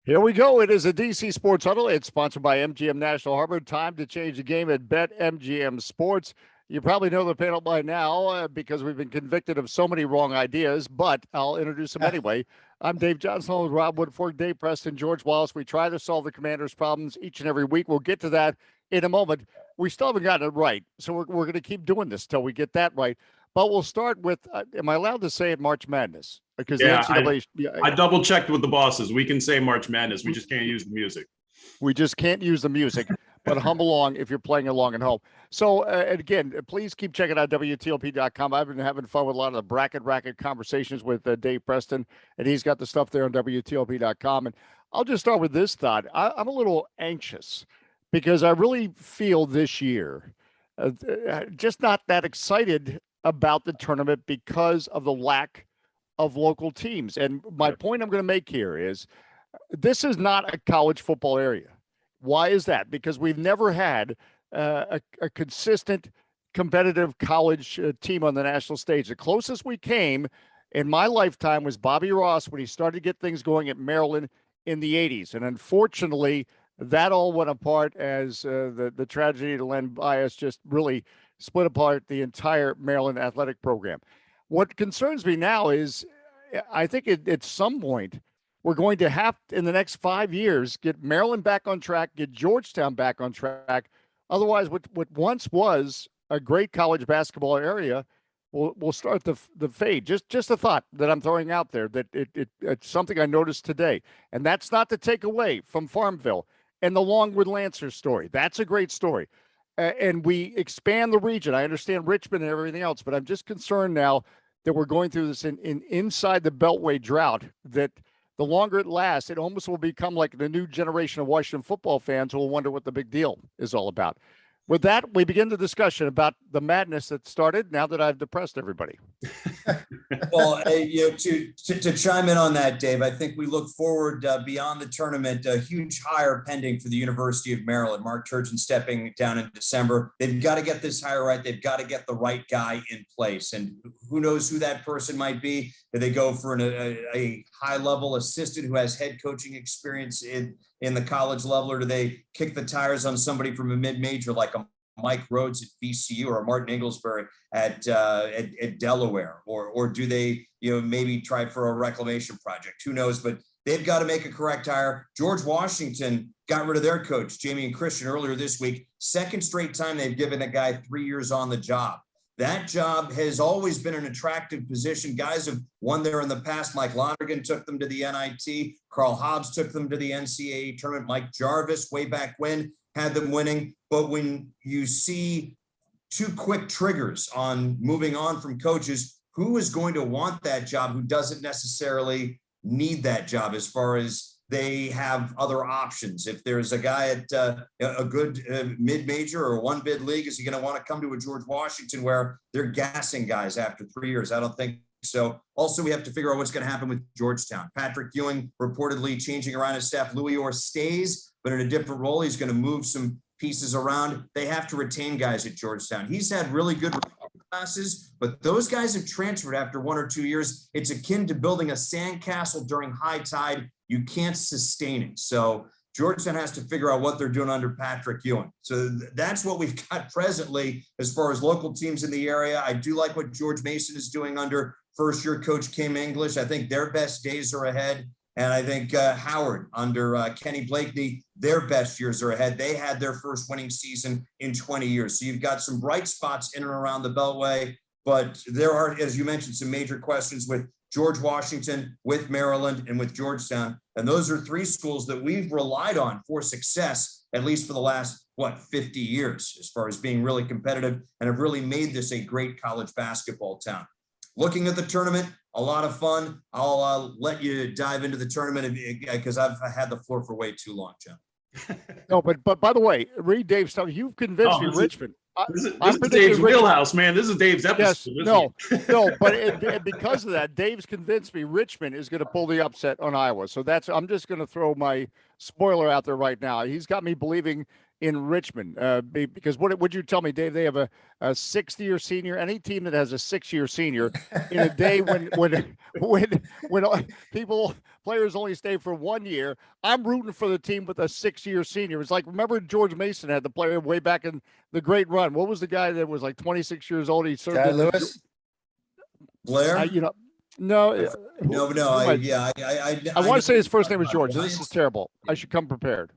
Here we go. It is a DC Sports Huddle. It's sponsored by MGM National Harbor. Time to change the game at BetMGM Sports. You probably know the panel by now because we've been convicted of so many wrong ideas, but I'll introduce them anyway. I'm Dave Johnson with Rob Woodfork, Dave Preston, George Wallace. We try to solve the Commanders' problems each and every week. We'll get to that in a moment. We still haven't gotten it right, so we're going to keep doing this till we get that right. But we'll start with, am I allowed to say it, March Madness? Because yeah, the NCAA, I double checked with the bosses. We can say March Madness. We just can't use the music. We just can't use the music, but hum along if you're playing along at home. So, again, please keep checking out WTOP.com. I've been having fun with a lot of the Racket conversations with Dave Preston, and he's got the stuff there on WTOP.com. And I'll just start with this thought. I'm a little anxious because I really feel this year just not that excited about the tournament because of the lack of local teams. And my point I'm going to make here is this is not a college football area. Why is that? Because we've never had a consistent competitive college team on the national stage. The closest we came in my lifetime was Bobby Ross when he started to get things going at Maryland in the 80s. And unfortunately, that all went apart as the tragedy to Len Bias just really split apart the entire Maryland athletic program. What concerns me now is I think at some point we're going to have, in the next 5 years, get Maryland back on track, get Georgetown back on track. Otherwise, what once was a great college basketball area will start the fade. Just a thought that I'm throwing out there, that it's something I noticed today. And that's not to take away from Farmville and the Longwood Lancers story. That's a great story. And we expand the region. I understand Richmond and everything else, but I'm just concerned now that we're going through this in inside the Beltway drought, that the longer it lasts, it almost will become like the new generation of Washington football fans who will wonder what the big deal is all about. With that, we begin the discussion about the madness that started now that I've depressed everybody. Well, to chime in on that, Dave, I think we look forward beyond the tournament, a huge hire pending for the University of Maryland. Mark Turgeon stepping down in December. They've got to get this hire right. They've got to get the right guy in place. And who knows who that person might be? Do they go for a high-level assistant who has head coaching experience in the college level, or do they kick the tires on somebody from a mid-major like a Mike Rhodes at VCU or a Martin Inglesbury at Delaware, or do they maybe try for a reclamation project? Who knows? But they've got to make a correct hire. George Washington got rid of their coach, Jamie and Christian, earlier this week. Second straight time they've given a guy 3 years on the job. That job has always been an attractive position. Guys have won there in the past. Mike Lonergan took them to the NIT. Carl Hobbs took them to the NCAA tournament. Mike Jarvis, way back when, had them winning. But when you see two quick triggers on moving on from coaches, who is going to want that job who doesn't necessarily need that job as far as they have other options? If there's a guy at a good mid-major or one bid league, is he going to want to come to a George Washington where they're gassing guys after 3 years? I don't think so. Also, we have to figure out what's going to happen with Georgetown. Patrick Ewing reportedly changing around his staff. Louis Orr stays, but in a different role. He's going to move some pieces around. They have to retain guys at Georgetown. He's had really good classes, but those guys have transferred after 1 or 2 years. It's akin to building a sandcastle during high tide. You can't sustain it. So Georgetown has to figure out what they're doing under Patrick Ewing. So that's what we've got presently as far as local teams in the area. I do like what George Mason is doing under first-year coach Kim English. I think their best days are ahead. And I think Howard under Kenny Blakeney, their best years are ahead. They had their first winning season in 20 years. So you've got some bright spots in and around the Beltway. But there are, as you mentioned, some major questions with George Washington, with Maryland, and with Georgetown. And those are three schools that we've relied on for success, at least for the last, 50 years, as far as being really competitive and have really made this a great college basketball town. Looking at the tournament, a lot of fun. I'll let you dive into the tournament because I've had the floor for way too long, John. No, but by the way, read Dave's stuff. You've convinced me, Richmond. This is Dave's wheelhouse, man. This is Dave's episode. Yes, no, but because of that, Dave's convinced me Richmond is going to pull the upset on Iowa. So I'm just going to throw my spoiler out there right now. He's got me believing in Richmond? Because what would you tell me, Dave? They have a sixth-year senior. Any team that has a six-year senior in a day when players only stay for 1 year, I'm rooting for the team with a six-year senior. It's like, remember George Mason had the player way back in the great run. What was the guy that was like 26 years old? He served Guy Lewis? Blair? No. I want to say his first name was George. George. This is terrible. I should come prepared.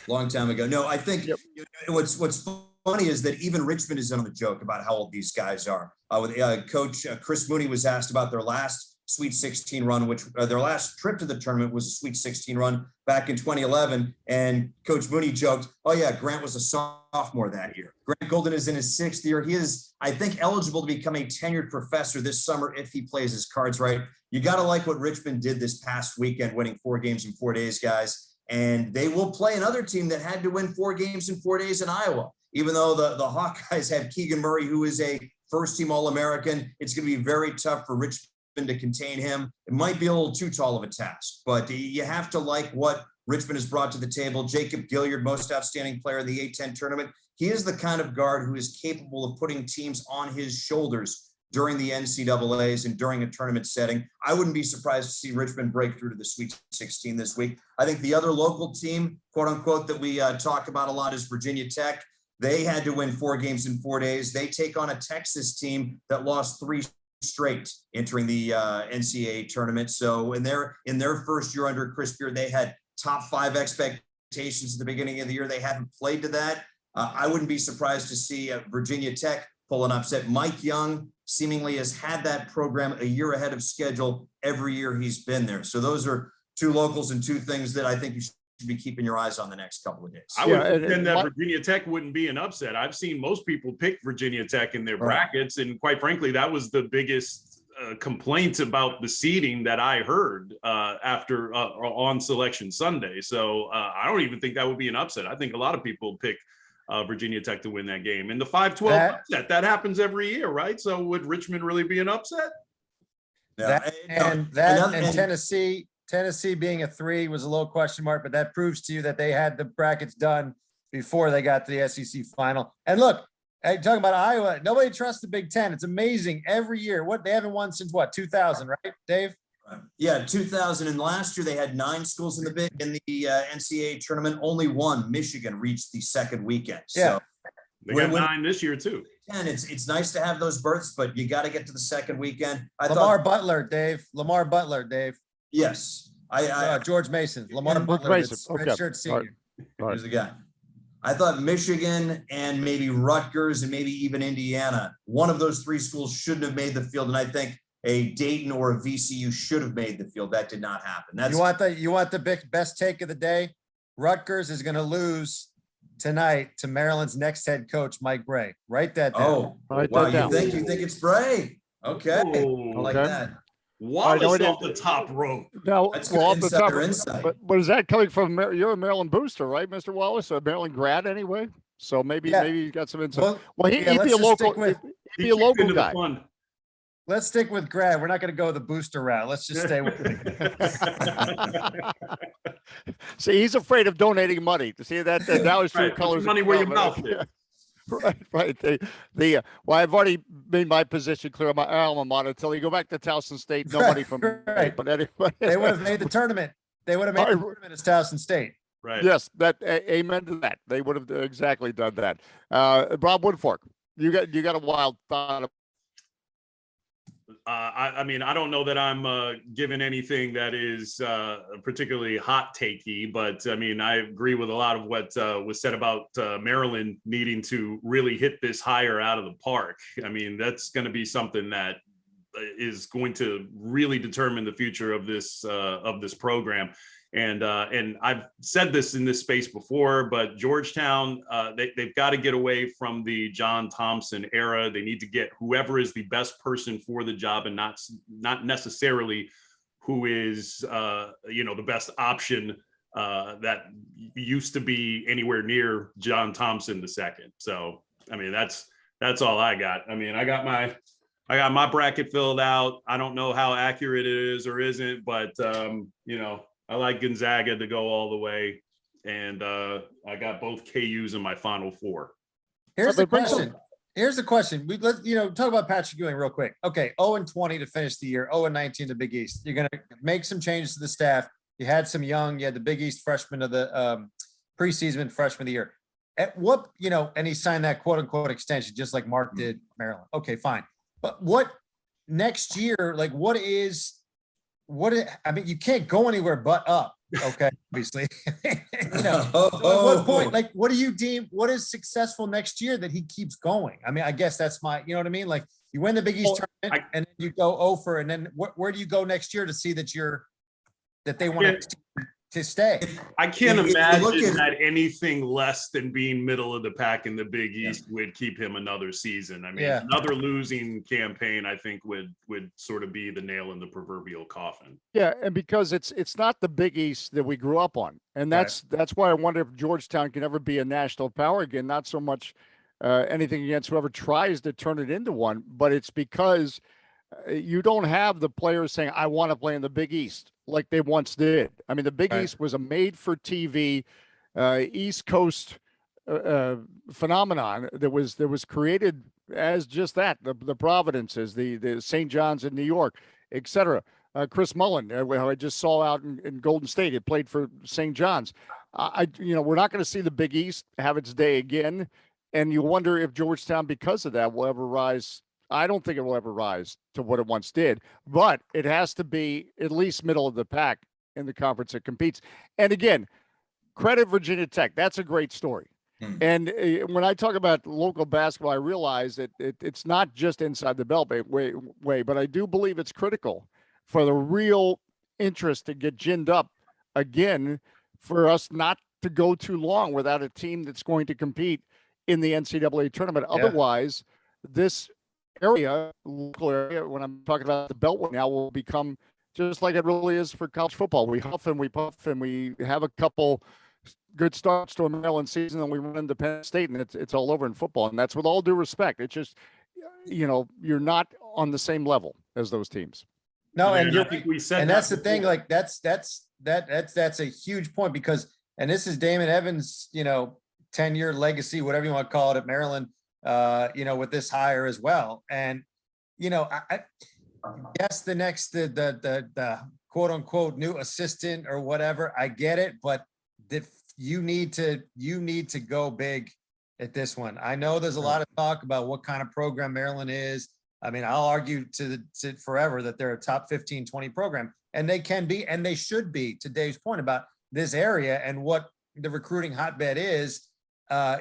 Long time ago. No, I think Yep. what's funny is that even Richmond is on the joke about how old these guys are. With Coach Chris Mooney was asked about their last Sweet 16 run, which their last trip to the tournament was a Sweet 16 run back in 2011. And Coach Mooney joked, "Oh yeah, Grant was a sophomore that year. Grant Golden is in his sixth year. He is, I think, eligible to become a tenured professor this summer if he plays his cards right." You got to like what Richmond did this past weekend, winning 4 games in 4 days, guys. And they will play another team that had to win 4 games in 4 days in Iowa. Even though the Hawkeyes have Keegan Murray, who is a first-team All-American, it's going to be very tough for Richmond to contain him. It might be a little too tall of a task, but you have to like what Richmond has brought to the table. Jacob Gilliard, most outstanding player in the A-10 tournament. He is the kind of guard who is capable of putting teams on his shoulders during the NCAAs and during a tournament setting. I wouldn't be surprised to see Richmond break through to the Sweet 16 this week. I think the other local team, quote unquote, that we talk about a lot is Virginia Tech. They had to win 4 games in 4 days. They take on a Texas team that lost 3 straight entering the NCAA tournament. So in their first year under Chris Beard, they had top 5 expectations at the beginning of the year. They haven't played to that. I wouldn't be surprised to see Virginia Tech pull an upset. Mike Young seemingly has had that program a year ahead of schedule every year he's been there. So those are 2 locals and 2 things that I think you should be keeping your eyes on the next couple of days. I would pretend that Virginia Tech wouldn't be an upset. I've seen most people pick Virginia Tech in their brackets, and quite frankly, that was the biggest complaint about the seeding that I heard after on Selection Sunday. So I don't even think that would be an upset. I think a lot of people pick Virginia Tech to win that game. And the 5-12 upset, that happens every year, right? So would Richmond really be an upset? And Tennessee being a 3 was a little question mark, but that proves to you that they had the brackets done before they got to the SEC final. And look, hey, talking about Iowa, nobody trusts the Big Ten. It's amazing every year. What they haven't won since 2000, right, Dave? Yeah, 2000. And last year they had 9 schools in the NCAA tournament. Only 1, Michigan, reached the second weekend. Yeah. So they got 9 this year too. And it's nice to have those berths, but you got to get to the second weekend. Lamar Butler, Dave. Yes. George Mason. Lamar Butler. Redshirt senior. Here's the guy. I thought Michigan and maybe Rutgers and maybe even Indiana, one of those 3 schools shouldn't have made the field. And I think a Dayton or a VCU should have made the field. That did not happen. You want the best take of the day? Rutgers is going to lose tonight to Maryland's next head coach, Mike Bray. Write that down. Oh, wow. You think it's Bray? Okay. Oh, I like that. Wallace off the top rope. No, That's off the top. insight. But is that coming from you're a Maryland booster, right, Mr. Wallace? A Maryland grad anyway. So maybe you got some insight. Well, he'd be a local. He'd be a local guy. Let's stick with grad. We're not going to go the booster route. Let's just stay with it. See, he's afraid of donating money. To see that now his true colors. Money where your mouth is. Right. Well, I've already made my position clear on my alma mater. Until you go back to Towson State, no money from. Right. But anyway, they would have made the tournament. They would have made the tournament as Towson State. Right. Yes. Amen to that. They would have exactly done that. Rob Woodfork, you got a wild thought. I mean, I don't know that I'm given anything that is particularly hot takey, but I mean, I agree with a lot of what was said about Maryland needing to really hit this higher out of the park. I mean, that's going to be something that is going to really determine the future of this program. And I've said this in this space before, but Georgetown, they've got to get away from the John Thompson era. They need to get whoever is the best person for the job, and not necessarily who is the best option that used to be anywhere near John Thompson II. So I mean, that's all I got. I mean, I got my bracket filled out. I don't know how accurate it is or isn't, but I like Gonzaga to go all the way. and I got both KUs in my Final Four. Here's the question. Let's talk about Patrick Ewing real quick. Okay, 0-20 to finish the year, 0-19 the Big East. You're gonna make some changes to the staff. You had some young, you had the Big East freshman of the preseason freshman of the year. At what, and he signed that quote unquote extension, just like Mark did Maryland. Okay, fine. But what next year, like I mean, you can't go anywhere but up. Okay, obviously. At what point, like, what do you deem, what is successful next year that he keeps going? I mean, I guess that's my, you know what I mean? Like, you win the Big East tournament and then you go over, and then where do you go next year to see that they want to stay? I can't imagine that anything less than being middle of the pack in the Big East would keep him another season. I mean, another losing campaign, I think would sort of be the nail in the proverbial coffin. Yeah, and because it's not the Big East that we grew up on, and that's why I wonder if Georgetown can ever be a national power again. Not so much anything against whoever tries to turn it into one, but it's because you don't have the players saying, I want to play in the Big East like they once did. I mean, the Big East was a made-for-TV East Coast phenomenon that was created as just that, the Providences, the St. John's in New York, et cetera. Chris Mullen, who I just saw out in Golden State, it played for St. John's. We're not going to see the Big East have its day again, and you wonder if Georgetown, because of that, will ever rise. I don't think it will ever rise to what it once did, but it has to be at least middle of the pack in the conference it competes. And again, credit Virginia Tech. That's a great story. And when I talk about local basketball, I realize that it's not just inside the Beltway, but I do believe it's critical for the real interest to get ginned up again, for us not to go too long without a team that's going to compete in the NCAA tournament. Yeah. Otherwise, this local area, when I'm talking about the Beltway now, will become just like it really is for college football. We huff and we puff and we have a couple good starts to a Maryland season, and we run into Penn State, and it's all over in football. And that's with all due respect. It's just, you're not on the same level as those teams. No, and that's the thing. Like that's a huge point, because, and this is Damon Evans, 10-year legacy, whatever you want to call it, at Maryland. With this hire as well. And, I guess the next, the quote unquote new assistant or whatever, I get it, but you need to go big at this one. I know there's a lot of talk about what kind of program Maryland is. I mean, I'll argue to forever that they're a top 15, 20 program, and they can be, and they should be, to Dave's point about this area and what the recruiting hotbed is.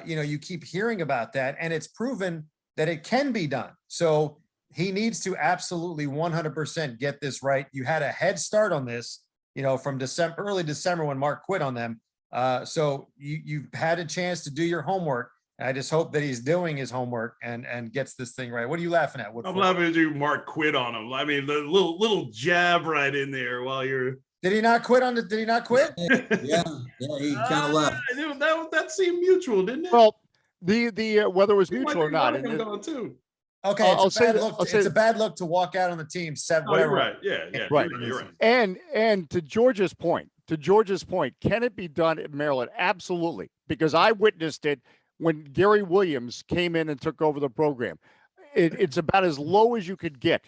You keep hearing about that, and it's proven that it can be done. So he needs to absolutely 100% get this right. You had a head start on this, from early December when Mark quit on them. So you've had a chance to do your homework. And I just hope that he's doing his homework and gets this thing right. What are you laughing at? I'm laughing at you, Mark quit on him. I mean, the little jab right in there while you're. Did he not quit did he not quit? Yeah, he kind of left. That seemed mutual, didn't it? Well, the whether it was mutual or not. Okay, it's a bad look to walk out on the team. You're right. Yeah. Right. You're right. And to George's point, can it be done at Maryland? Absolutely, because I witnessed it when Gary Williams came in and took over the program. It's about as low as you could get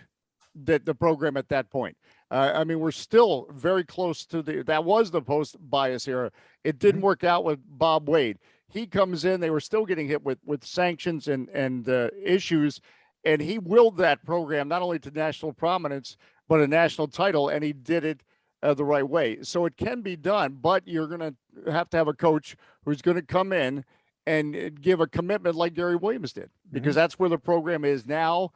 the program at that point. I mean, we're still very close to that was the post-bias era. It didn't work out with Bob Wade. He comes in, they were still getting hit with sanctions and issues, and he willed that program not only to national prominence, but a national title, and he did it the right way. So it can be done, but you're going to have a coach who's going to come in and give a commitment like Gary Williams did, because that's where the program is now.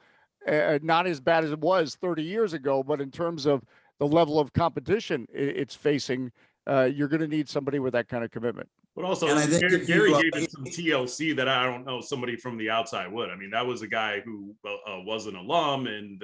Not as bad as it was 30 years ago, but in terms of the level of competition it's facing, you're going to need somebody with that kind of commitment. But also, Gary gave it some TLC that I don't know somebody from the outside would. I mean, that was a guy who was an alum, and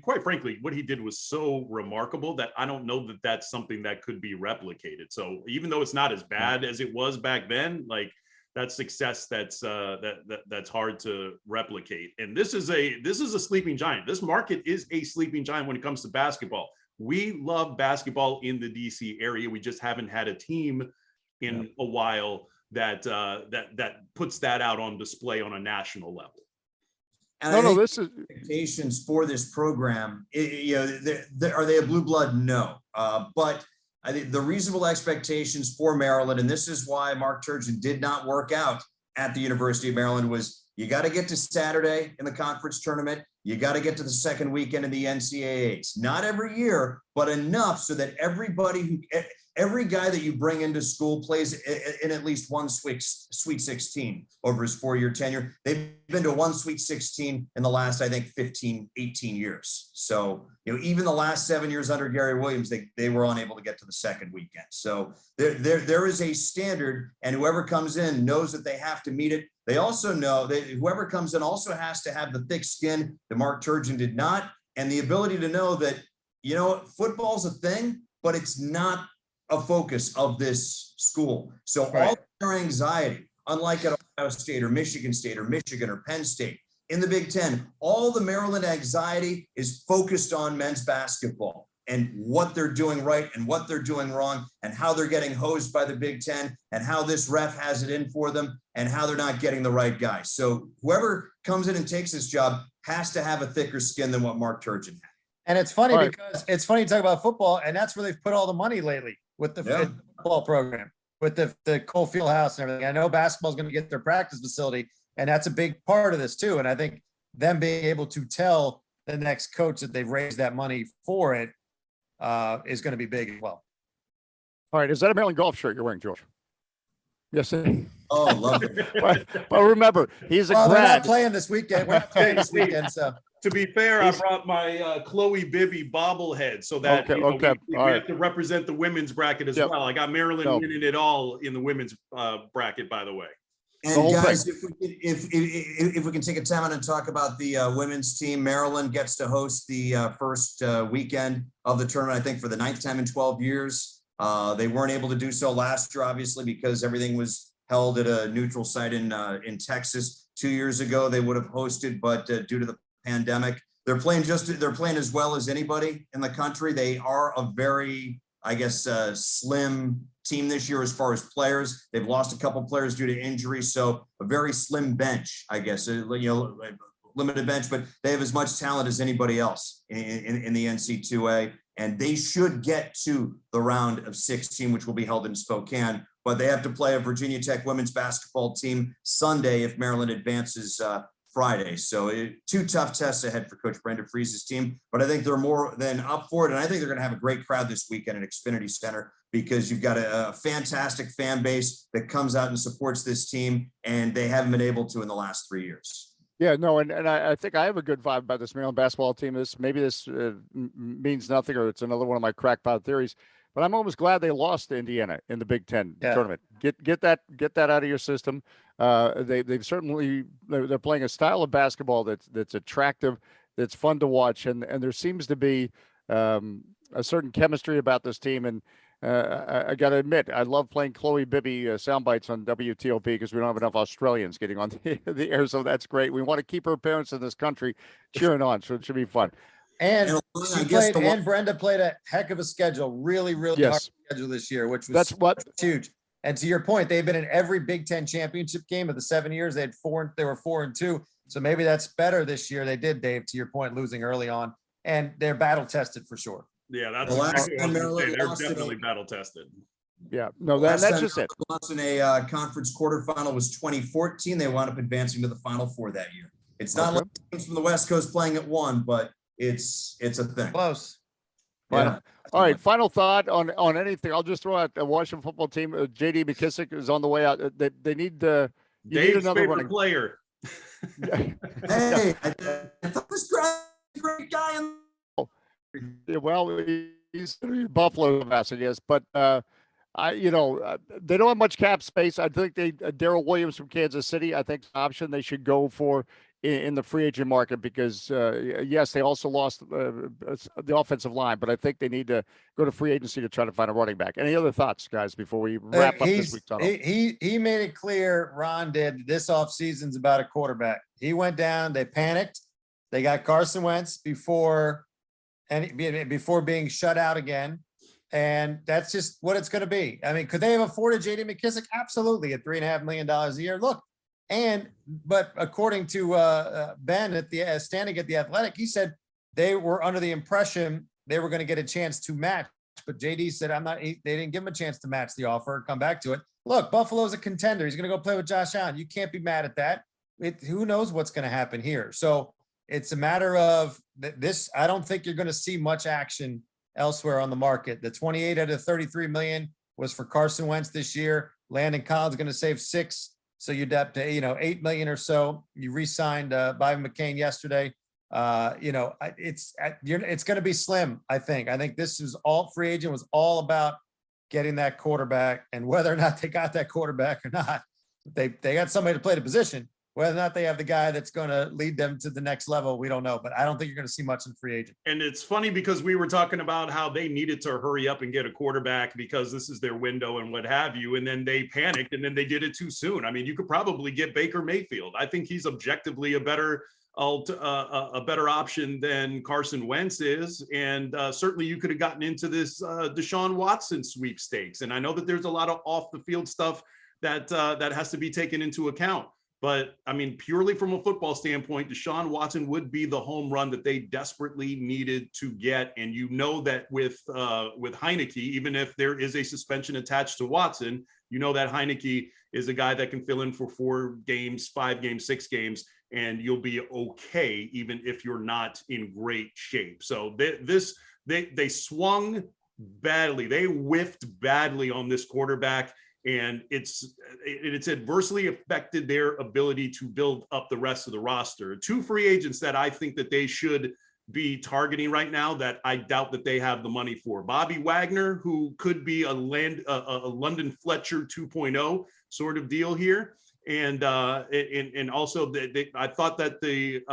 quite frankly, what he did was so remarkable that I don't know that that's something that could be replicated. So even though it's not as bad as it was back then, like, that's success that's hard to replicate. And this is a sleeping giant. This market is a sleeping giant when it comes to basketball. We love basketball in the DC area. We just haven't had a team in a while that that puts that out on display on a national level. And this is expectations for this program. Are they a blue blood? No, but I think the reasonable expectations for Maryland, and this is why Mark Turgeon did not work out at the University of Maryland, was you got to get to Saturday in the conference tournament. You got to get to the second weekend in the NCAAs. Not every year, but enough so that every guy that you bring into school plays in at least one Sweet 16 over his 4-year tenure. They've been to one Sweet 16 in the last, I think, 15, 18 years. So, even the last 7 years under Gary Williams, they were unable to get to the second weekend. So there is a standard, and whoever comes in knows that they have to meet it. They also know that whoever comes in also has to have the thick skin that Mark Turgeon did not, and the ability to know that, football's a thing, but it's not a focus of this school. So all their anxiety, unlike at Ohio State or Michigan State or Michigan or Penn State, in the Big Ten, all the Maryland anxiety is focused on men's basketball and what they're doing right and what they're doing wrong and how they're getting hosed by the Big Ten and how this ref has it in for them and how they're not getting the right guy. So whoever comes in and takes this job has to have a thicker skin than what Mark Turgeon had. And it's funny because it's funny to talk about football, and that's where they've put all the money lately with the football program, with the Cole Fieldhouse and everything. I know basketball is going to get their practice facility, and that's a big part of this too. And I think them being able to tell the next coach that they've raised that money for it is going to be big as well. All right. Is that a Maryland golf shirt you're wearing, George? Yes. Oh, love it. But remember, he's a grad. We're not playing this weekend. We're not playing this weekend, so. To be fair, I brought my Chloe Bibby bobblehead so that we have to represent the women's bracket as well. I got Maryland winning it all in the women's bracket, by the way. And guys, if we can take a time out and talk about the women's team, Maryland gets to host the first weekend of the tournament, I think, for the 9th time in 12 years. They weren't able to do so last year, obviously, because everything was held at a neutral site in Texas. 2 years ago, they would have hosted, but due to the pandemic, they're playing as well as anybody in the country. They are a very, slim team this year as far as players. They've lost a couple players due to injury, so a very slim bench, limited bench, but they have as much talent as anybody else in the NC2A, and they should get to the round of 16, which will be held in Spokane. But they have to play a Virginia Tech women's basketball team Sunday if Maryland advances Friday. So 2 tough tests ahead for Coach Brenda Freese's team, but I think they're more than up for it. And I think they're going to have a great crowd this weekend at Xfinity Center because you've got a fantastic fan base that comes out and supports this team, and they haven't been able to in the last 3 years. Yeah, no, and I think I have a good vibe about this Maryland basketball team. This means nothing, or it's another one of my crackpot theories. But I'm almost glad they lost to Indiana in the Big Ten tournament. Get that out of your system. They've certainly they're playing a style of basketball that's attractive, that's fun to watch, and there seems to be a certain chemistry about this team. And I got to admit, I love playing Chloe Bibby sound bites on WTOP because we don't have enough Australians getting on the air, so that's great. We want to keep our parents in this country cheering on, so it should be fun. And Brenda played a heck of a schedule, really hard schedule this year, which was huge. And to your point, they've been in every Big Ten championship game of the 7 years. They were 4-2. So maybe that's better this year. They did, Dave, to your point, losing early on, and they're battle tested for sure. Yeah, that's the last time they're definitely battle tested. Yeah, no, that's just it. Lost in a conference quarterfinal was 2014. They wound up advancing to the Final Four that year. It's not like teams from the West Coast playing at 1, but it's a thing. Close. Yeah. All right. Final thought on anything. I'll just throw out the Washington football team. JD McKissick is on the way out. They need Dave's another running player. Hey, I thought this great guy. Well, he's Buffalo mess, I guess, but they don't have much cap space. I think Darrell Williams from Kansas City, I think, is an option they should go for in the free agent market because, yes, they also lost the offensive line, but I think they need to go to free agency to try to find a running back. Any other thoughts, guys, before we wrap up this week's tunnel? He made it clear, Ron did, this offseason's about a quarterback. He went down, they panicked. They got Carson Wentz before being shut out again. And that's just what it's going to be. I mean, could they have afforded JD McKissick? Absolutely, at $3.5 million a year. Look, but according to Ben at the standing at the Athletic, he said they were under the impression they were going to get a chance to match. But JD said, they didn't give him a chance to match the offer. Come back to it. Look, Buffalo's a contender. He's going to go play with Josh Allen. You can't be mad at that. Who knows what's going to happen here? So it's a matter of this. I don't think you're going to see much action elsewhere on the market. The 28 out of 33 million was for Carson Wentz this year. Landon Collins going to save $6 million. So you'd have to, $8 million or so. You re-signed Bobby McCain yesterday. It's going to be slim. I think this is all free agent was all about getting that quarterback, and whether or not they got that quarterback or not, they got somebody to play the position. Whether or not they have the guy that's going to lead them to the next level, we don't know. But I don't think you're going to see much in free agent. And it's funny because we were talking about how they needed to hurry up and get a quarterback because this is their window and what have you. And then they panicked and then they did it too soon. I mean, you could probably get Baker Mayfield. I think he's objectively a better option than Carson Wentz is. And certainly you could have gotten into this Deshaun Watson sweepstakes. And I know that there's a lot of off the field stuff that has to be taken into account. But I mean, purely from a football standpoint, Deshaun Watson would be the home run that they desperately needed to get. And you know that with Heineke, even if there is a suspension attached to Watson, you know that Heineke is a guy that can fill in for 4 games, 5 games, 6 games, and you'll be okay, even if you're not in great shape. So they swung badly. They whiffed badly on this quarterback. And it's adversely affected their ability to build up the rest of the roster. 2 free agents that I think that they should be targeting right now that I doubt that they have the money for. Bobby Wagner, who could be a London Fletcher 2.0 sort of deal here. And also I thought that the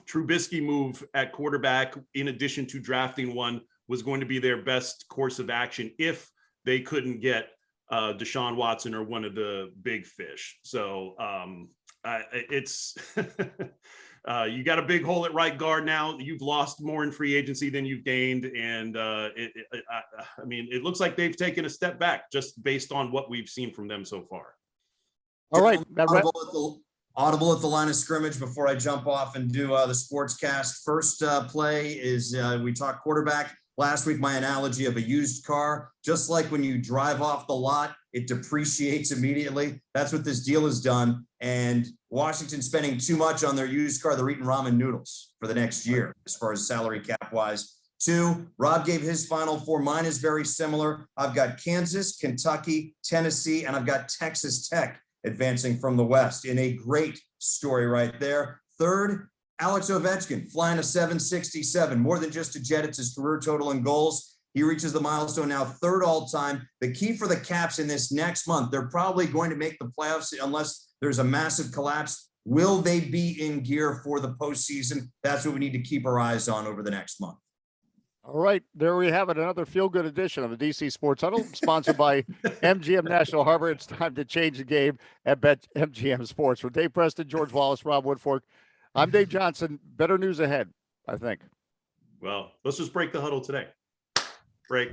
Trubisky move at quarterback, in addition to drafting one, was going to be their best course of action if they couldn't get Deshaun Watson or one of the big fish. So it's you got a big hole at right guard now. You've lost more in free agency than you've gained, and I mean, it looks like they've taken a step back just based on what we've seen from them so far. All right, audible at the line of scrimmage before I jump off and do the sportscast. First play is we talk quarterback. Last week, my analogy of a used car, just like when you drive off the lot, it depreciates immediately. That's what this deal has done. And Washington's spending too much on their used car. They're eating ramen noodles for the next year, as far as salary cap wise. 2, Rob gave his final 4. Mine is very similar. I've got Kansas, Kentucky, Tennessee, and I've got Texas Tech advancing from the West in a great story right there. 3rd, Alex Ovechkin flying a 767, more than just a jet. It's his career total in goals. He reaches the milestone now, 3rd all time. The key for the Caps in this next month, they're probably going to make the playoffs unless there's a massive collapse. Will they be in gear for the postseason? That's what we need to keep our eyes on over the next month. All right, there we have it. Another feel-good edition of the DC Sports Huddle, sponsored by MGM National Harbor. It's time to change the game at BetMGM Sports. For Dave Preston, George Wallace, Rob Woodfork, I'm Dave Johnson. Better news ahead, I think. Well, let's just break the huddle today. Break.